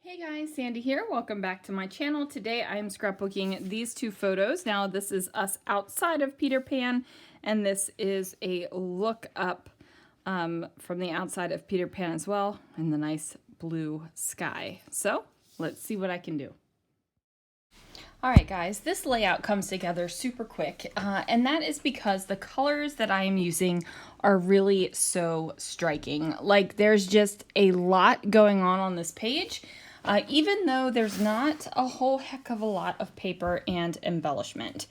Hey guys, Sandy here. Welcome back to my channel. Today I am scrapbooking these two photos. Now this is us outside of Peter Pan, and this is a look up from the outside of Peter Pan as well, in the nice blue sky. So let's see what I can do. Alright guys, this layout comes together super quick, and that is because the colors that I am using are really so striking. Like, there's just a lot going on this page, even though there's not a whole heck of a lot of paper and embellishment.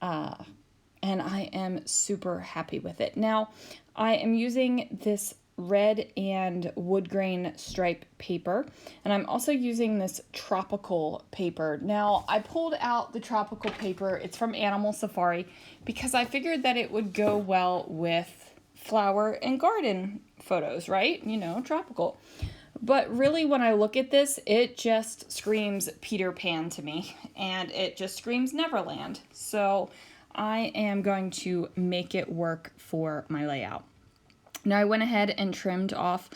And I am super happy with it. Now, I am using this red and wood grain stripe paper, and I'm also using this tropical paper. Now, I pulled out the tropical paper, it's from Animal Safari, because I figured that it would go well with flower and garden photos, right? You know, tropical. But really, when I look at this, it just screams Peter Pan to me, and it just screams Neverland. So I am going to make it work for my layout. Now I went ahead and trimmed off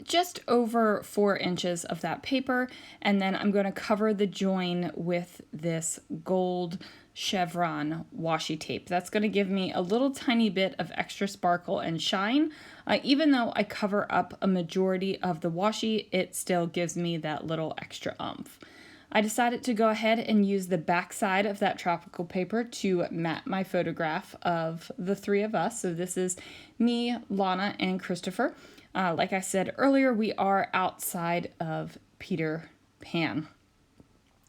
just over 4 inches of that paper, and then I'm going to cover the join with this gold chevron washi tape. That's going to give me a little tiny bit of extra sparkle and shine. Even though I cover up a majority of the washi, it still gives me that little extra oomph. I decided to go ahead and use the back side of that tropical paper to mat my photograph of the three of us. So this is me, Lana, and Christopher. Like I said earlier, we are outside of Peter Pan.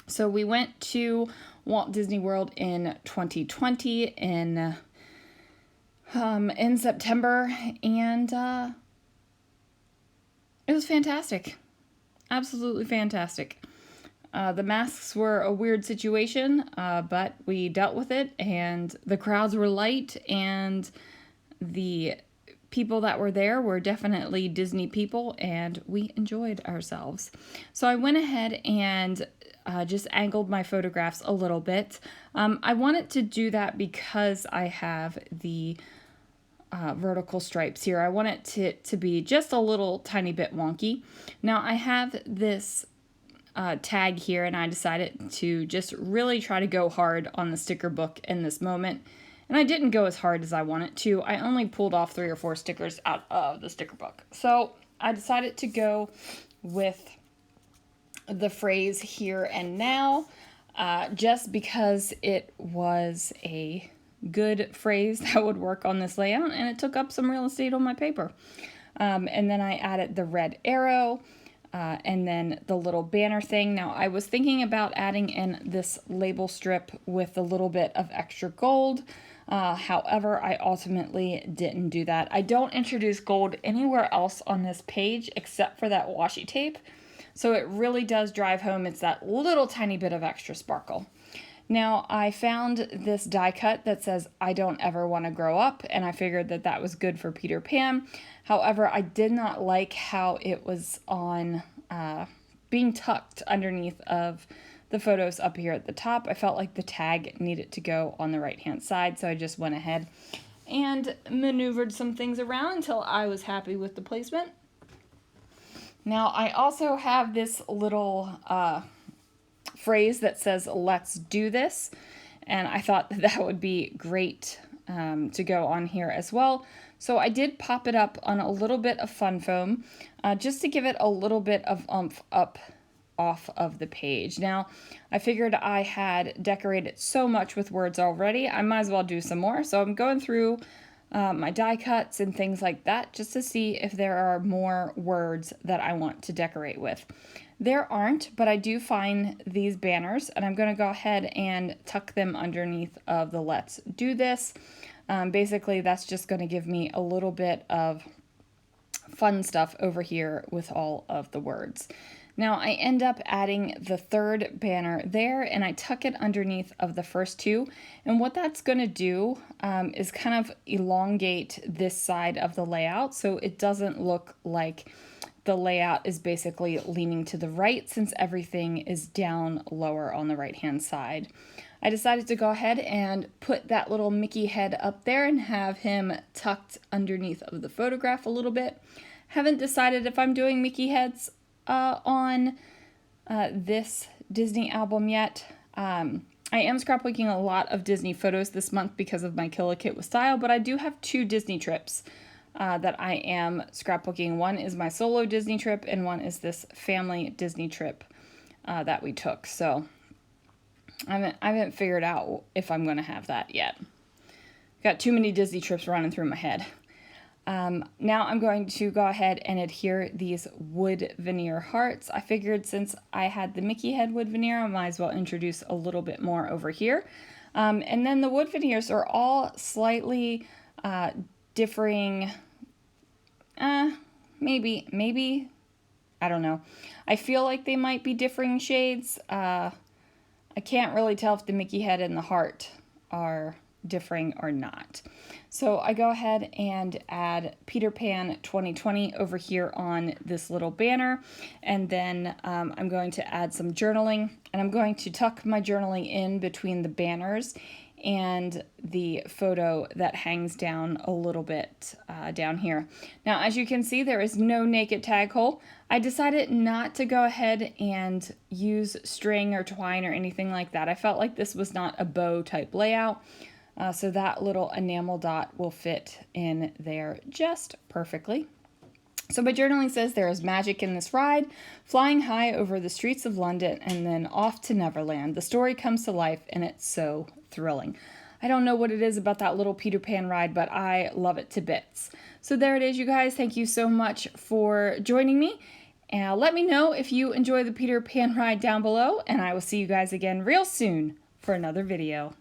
So we went to Walt Disney World in 2020 in September, and it was fantastic. Absolutely fantastic. The masks were a weird situation, but we dealt with it, and the crowds were light, and the people that were there were definitely Disney people, and we enjoyed ourselves. So I went ahead and just angled my photographs a little bit. I wanted to do that because I have the vertical stripes here. I want it to be just a little tiny bit wonky. Now I have this tag here, and I decided to just really try to go hard on the sticker book in this moment, and I didn't go as hard as I wanted to. I only pulled off 3 or 4 stickers out of the sticker book. So I decided to go with the phrase here and now, just because it was a good phrase that would work on this layout, and it took up some real estate on my paper. And then I added the red arrow, and then the little banner thing. Now, I was thinking about adding in this label strip with a little bit of extra gold. However, I ultimately didn't do that. I don't introduce gold anywhere else on this page except for that washi tape. So it really does drive home. It's that little tiny bit of extra sparkle. Now, I found this die cut that says, "I don't ever want to grow up," and I figured that that was good for Peter Pan. However, I did not like how it was on being tucked underneath of the photos up here at the top. I felt like the tag needed to go on the right-hand side, so I just went ahead and maneuvered some things around until I was happy with the placement. Now, I also have this little phrase that says, "Let's do this," and I thought that would be great to go on here as well. So I did pop it up on a little bit of fun foam, just to give it a little bit of oomph up off of the page. Now, I figured I had decorated so much with words already, I might as well do some more. So I'm going through my die cuts and things like that just to see if there are more words that I want to decorate with. There aren't, but I do find these banners, and I'm going to go ahead and tuck them underneath of the "Let's do this." Basically, that's just going to give me a little bit of fun stuff over here with all of the words. Now, I end up adding the third banner there, and I tuck it underneath of the first 2. And what that's going to do is kind of elongate this side of the layout, so it doesn't look like the layout is basically leaning to the right, since everything is down lower on the right-hand side. I decided to go ahead and put that little Mickey head up there and have him tucked underneath of the photograph a little bit. Haven't decided if I'm doing Mickey heads on this Disney album yet. I am scrapbooking a lot of Disney photos this month because of my Kill a Kit with Style, but I do have 2 Disney trips that I am scrapbooking. One is my solo Disney trip, and one is this family Disney trip that we took. So I haven't figured out if I'm going to have that yet. Got too many Disney trips running through my head. Now I'm going to go ahead and adhere these wood veneer hearts. I figured since I had the Mickey head wood veneer, I might as well introduce a little bit more over here. And then the wood veneers are all slightly differing, maybe, I don't know. I feel like they might be differing shades. I can't really tell if the Mickey head and the heart are differing or not. So I go ahead and add Peter Pan 2020 over here on this little banner, and then I'm going to add some journaling, and I'm going to tuck my journaling in between the banners and the photo that hangs down a little bit down here. Now, as you can see, there is no naked tag hole. I decided not to go ahead and use string or twine or anything like that. I felt like this was not a bow type layout. So that little enamel dot will fit in there just perfectly. So my journaling says there is magic in this ride, flying high over the streets of London and then off to Neverland. The story comes to life and it's so thrilling. I don't know what it is about that little Peter Pan ride, but I love it to bits. So there it is, you guys. Thank you so much for joining me. And let me know if you enjoy the Peter Pan ride down below, and I will see you guys again real soon for another video.